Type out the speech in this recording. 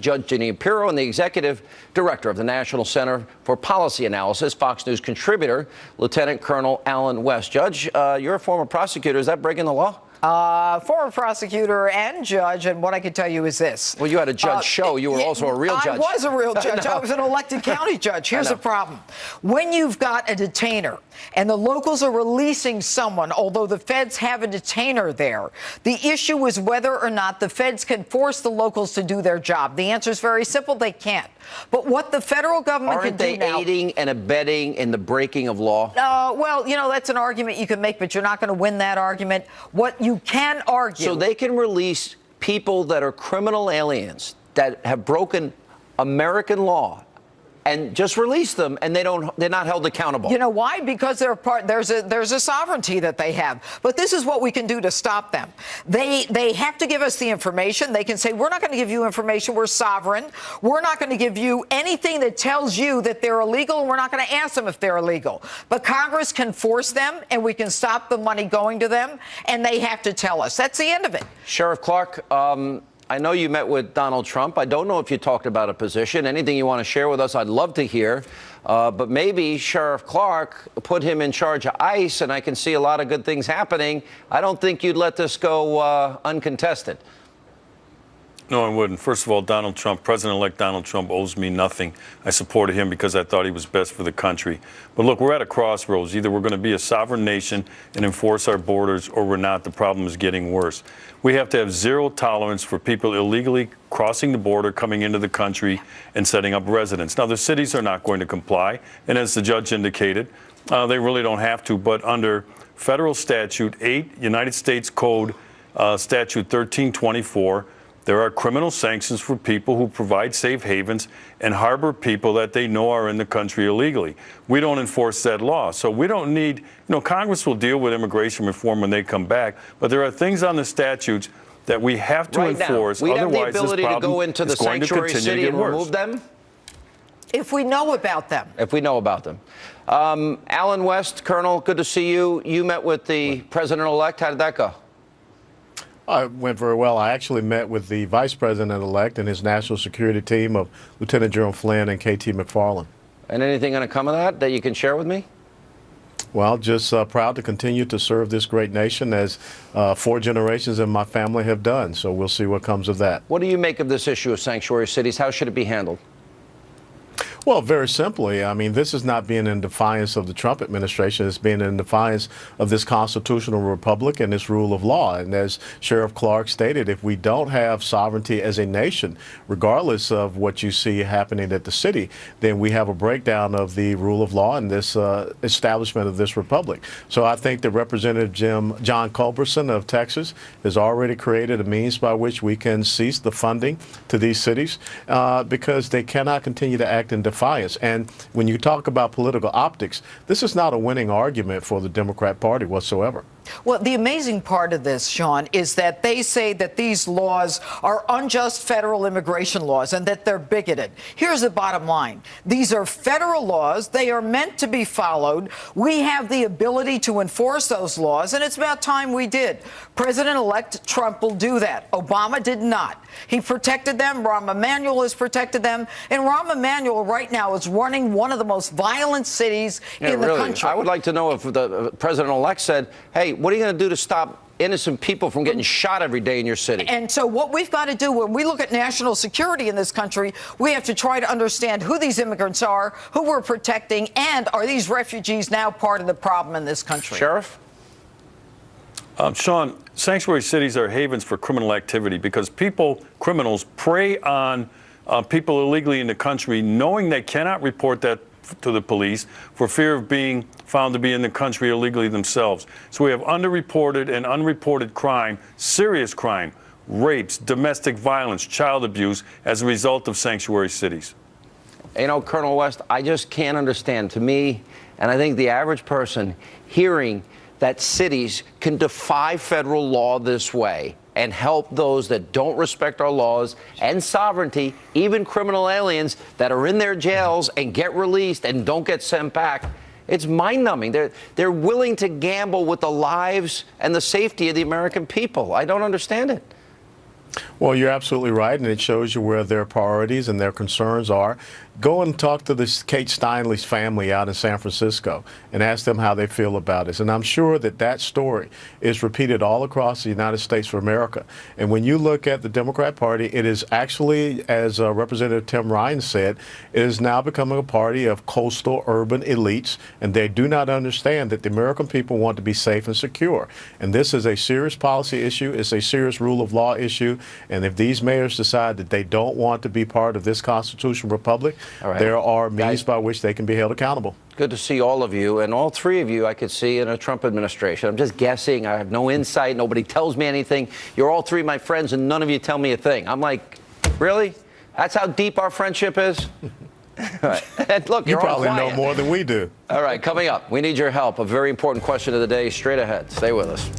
Judge Jeanine Pirro, and the executive director of the National Center for Policy Analysis, Fox News contributor, Lieutenant Colonel Allen West. Judge, you're a former prosecutor. Is that breaking the law? Former prosecutor and judge, and what I can tell you is this. Well, you had a judge show. You were also a real judge. I was a real judge. No. I was an elected county judge. Here's the problem. When you've got a detainer and the locals are releasing someone, although the feds have a detainer there, the issue is whether or not the feds can force the locals to do their job. The answer is very simple. They can't. But what the federal government can do now... Aren't they aiding and abetting in the breaking of law? Well, you know, that's an argument you can make, but you're not going to win that argument. What you can argue... So they can release people that are criminal aliens that have broken American law and just release them, and they're not held accountable. You know why? Because there's a sovereignty that they have. But this is what we can do to stop them. They have to give us the information. They can say, we're not going to give you information. We're sovereign. We're not going to give you anything that tells you that they're illegal, and we're not going to ask them if they're illegal. But Congress can force them, and we can stop the money going to them, and they have to tell us. That's the end of it. Sheriff Clarke, I know you met with Donald Trump. I don't know if you talked about a position. Anything you want to share with us, I'd love to hear. But maybe Sheriff Clarke put him in charge of ICE, and I can see a lot of good things happening. I don't think you'd let this go uncontested. No, I wouldn't. First of all, Donald Trump, President-elect Donald Trump, owes me nothing. I supported him because I thought he was best for the country. But look, we're at a crossroads. Either we're going to be a sovereign nation and enforce our borders, or we're not. The problem is getting worse. We have to have zero tolerance for people illegally crossing the border, coming into the country, and setting up residence. Now, the cities are not going to comply. And as the judge indicated, they really don't have to. But under federal statute 8, United States Code Statute 1324, there are criminal sanctions for people who provide safe havens and harbor people that they know are in the country illegally. We don't enforce that law. So we don't need, Congress will deal with immigration reform when they come back. But there are things on the statutes that we have to enforce. We have the Otherwise, ability to go into the sanctuary city and remove them? If we know about them. If we know about them. Allen West, Colonel, good to see you. You met with the president-elect. How did that go? It went very well. I actually met with the vice president-elect and his national security team of Lieutenant General Flynn and KT McFarland. And anything going to come of that you can share with me? Well, just proud to continue to serve this great nation as 4 generations in my family have done. So we'll see what comes of that. What do you make of this issue of sanctuary cities? How should it be handled? Well, very simply, I mean, this is not being in defiance of the Trump administration. It's being in defiance of this constitutional republic and this rule of law. And as Sheriff Clarke stated, if we don't have sovereignty as a nation, regardless of what you see happening at the city, then we have a breakdown of the rule of law and this establishment of this republic. So I think that Representative John Culberson of Texas has already created a means by which we can cease the funding to these cities because they cannot continue to act in defiance. And when you talk about political optics, this is not a winning argument for the Democrat Party whatsoever. Well, the amazing part of this, Sean, is that they say that these laws are unjust federal immigration laws and that they're bigoted. Here's the bottom line. These are federal laws. They are meant to be followed. We have the ability to enforce those laws, and it's about time we did. President-elect Trump will do that. Obama did not. He protected them. Rahm Emanuel has protected them. And Rahm Emanuel right now is running one of the most violent cities in the country. I would like to know if the president-elect said, hey, what are you going to do to stop innocent people from getting shot every day in your city? And so what we've got to do when we look at national security in this country, we have to try to understand who these immigrants are, who we're protecting, and are these refugees now part of the problem in this country? Sheriff? Sean, sanctuary cities are havens for criminal activity because criminals prey on people illegally in the country, knowing they cannot report that to the police for fear of being found to be in the country illegally themselves. So we have underreported and unreported crime, serious crime, rapes, domestic violence, child abuse as a result of sanctuary cities. Colonel West, I just can't understand. To me, and I think the average person hearing that cities can defy federal law this way and help those that don't respect our laws and sovereignty, even criminal aliens that are in their jails and get released and don't get sent back. It's mind-numbing. They're willing to gamble with the lives and the safety of the American people. I don't understand it. Well, you're absolutely right, and it shows you where their priorities and their concerns are. Go and talk to this Kate Steinle's family out in San Francisco and ask them how they feel about this. And I'm sure that that story is repeated all across the United States of America. And when you look at the Democrat Party, it is actually, as Representative Tim Ryan said, it is now becoming a party of coastal urban elites, and they do not understand that the American people want to be safe and secure. And this is a serious policy issue. It's a serious rule of law issue. And if these mayors decide that they don't want to be part of this constitutional republic, there are means by which they can be held accountable. Good to see all of you, and all three of you I could see in a Trump administration. I'm just guessing. I have no insight. Nobody tells me anything. You're all three my friends, and none of you tell me a thing. I'm like, really? That's how deep our friendship is? And look, You you're all probably quiet. know more than we do. All right, coming up, we need your help. A very important question of the day straight ahead. Stay with us.